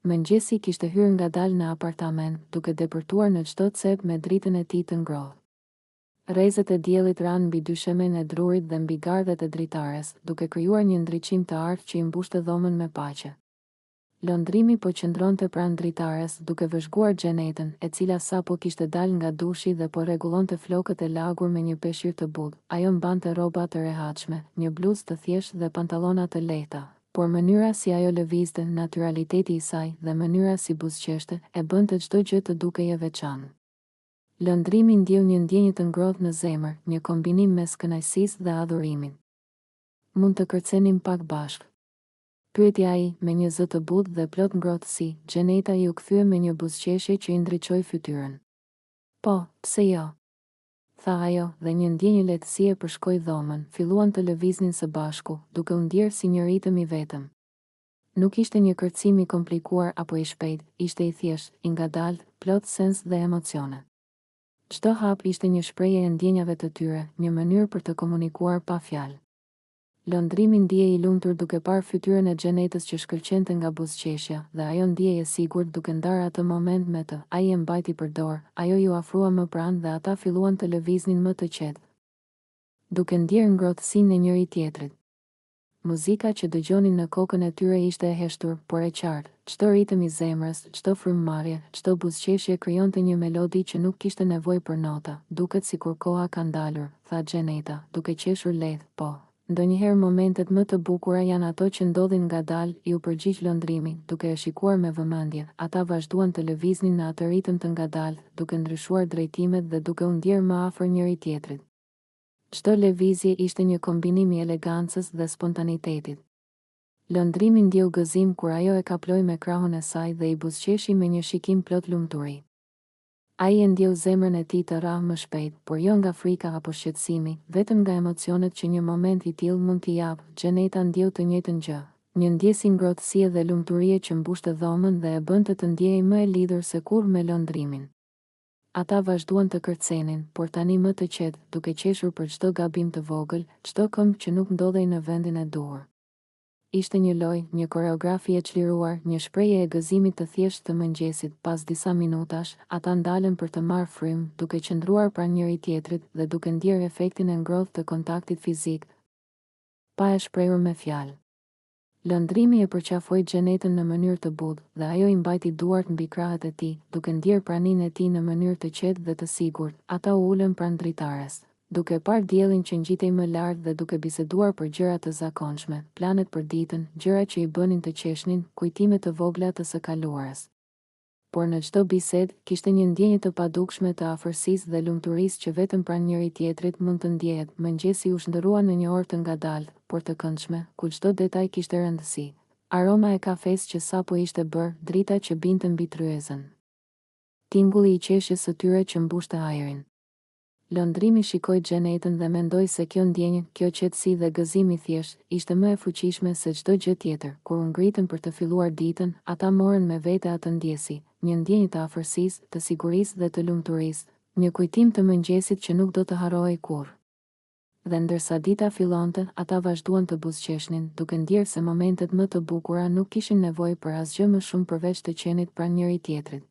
Mëngjesi kishte hyrë ngadalë në apartament, duke depërtuar në çdo cep me dritën e tij të ngrohtë. Rrezet e diellit ranë mbi dyshemen e drurit dhe mbi gardhet e dritares, duke krijuar një ndriçim të artë që i mbushte dhomën me paqe. Lëndrimi po qëndronte pranë dritares, duke vëzhguar Xhenetën, e cila sapo kishte dalë nga dushi dhe po rregullonte flokët e lagur me një peshqir të butë. Ajo mbante rroba të rehatshme, një bluzë të thjeshtë dhe pantallona të lehta, por mënyra si ajo lëvizte, naturaliteti i saj dhe mënyra si buzëqeshte e bënte çdo gjë të dukej e veçantë. Lëndrimi ndjeu një ndjenjë të ngrohtë në zemër, një kombinim mes kënaqësisë dhe adhurimit. "Mund të kërcenim pak bashkë?" pyeti ai, me një zë të butë dhe plot ngrohtësi. Xheneta u kthye me një buzëqeshje që i ndriçoi fytyrën. "Po, pse jo?" tha ajo, dhe një ndjenjë lehtësie përshkoi dhomën. Filluan të lëviznin së bashku, duke u ndier si një ritëm i vetëm. Nuk ishte një kërcim i komplikuar apo i shpejtë, ishte i thjeshtë, i ngadalë, plot sens dhe emocione. Çdo hap ishte një shprehje e ndjenjave të tyre, një mënyrë për të komunikuar pa fjalë. Lëndrimi ndihej i lumtur duke parë fytyrën e Xhenetës që shkëlqente nga buzëqeshja, dhe ajo ndihej e sigurt duke ndarë atë moment me të. Ai e mbajti për dorë, ajo ju afrua më pranë dhe ata filluan të lëviznin më të qetë, duke ndier ngrohtësinë e njëri tjetrit. Muzika që dëgjonin në kokën e tyre ishte e heshtur, por e qartë. Çdo ritëm i zemrës, çdo frymëmarrje, çdo buzëqeshje krijonte një melodi që nuk kishte nevojë për nota. "Duket sikur koha ka ndalur," tha Xheneta, duke qeshur lehtë. "Po, ndonjëherë momentet më të bukura janë ato që ndodhin ngadalë," iu përgjigj Lëndrimi, duke e shikuar me vëmendje. Ata vazhduan të lëviznin në atë ritëm të ngadalë, duke ndryshuar drejtimet dhe duke u ndier më afër njëri tjetrit. Çdo lëvizje ishte një kombinim i elegancës dhe spontanitetit. Lëndrimi ndjeu gëzim kur ajo e kaploi me krahun e saj dhe i buzëqeshi me një shikim plot lumturi. Ai e ndjeu zemrën e tij të rrahë më shpejt, por jo nga frika apo shqetësimi, vetëm nga emocionet që një moment i tillë mund t'i japë. Xheneta ndjeu të njëjtën gjë, një ndjesë ngrohtësie dhe lumturie që mbushte dhomën dhe e bënte të ndiehej më e lidhur se kurrë me Lëndrimin. Ata vazhduan të kërcenin, por tani më të qetë, duke qeshur për çdo gabim të vogël, çdo këmbë që nuk ndodhej në vendin e duhur. Ishte një lojë, një koreografi e çliruar, një shprehje e gëzimit të thjeshtë të mëngjesit. Pas disa minutash, ata ndalën për të marrë frymë, duke qëndruar pranë njëri tjetrit dhe duke ndier efektin e ngrohtë të kontaktit fizik, pa e shprehur me fjalë. Lëndrimi e përqafoi Xhenetën në mënyrë të butë, dhe ajo i mbajti duart mbi krahët e tij, duke ndier praninë e tij në mënyrë të qetë dhe të sigurt. Ata u ulën pranë dritares, duke parë diellin që ngjitej më lart dhe duke biseduar për gjëra të zakonshme, planet për ditën, gjëra që i bënin të qeshnin, kujtime të vogla të së kaluarës. Por në çdo bisedë kishte një ndjenjë të padukshme të afërsisë dhe lumturisë që vetëm pranë njëri tjetrit mund të ndjehet. Mëngjesi u shndërrua në një orë të ngadalë, por të këndshme, ku çdo detaj kishte rëndësi. Aroma e kafes që sapo ishte bërë, drita që binte mbi tryezën, tingulli i qeshjes së tyre që mbushte ajrin. Lëndrimi shikoi Xhenetën dhe mendoi se kjo ndjenjë, kjo qetësi dhe gëzim i thjeshtë, ishte më e fuqishme se çdo gjë tjetër. Kur u ngritën për të filluar ditën, ata morën me vete atë ndjesi, një ndjenjë të afërsisë, të sigurisë dhe të lumturisë, një kujtim të mëngjesit që nuk do të harrohej kurrë. Dhe ndërsa dita fillonte, ata vazhduan të buzëqeshnin, duke ndier se momentet më të bukura nuk kishin nevojë për asgjë më shumë përveç të qenit pranë njëri tjetrit.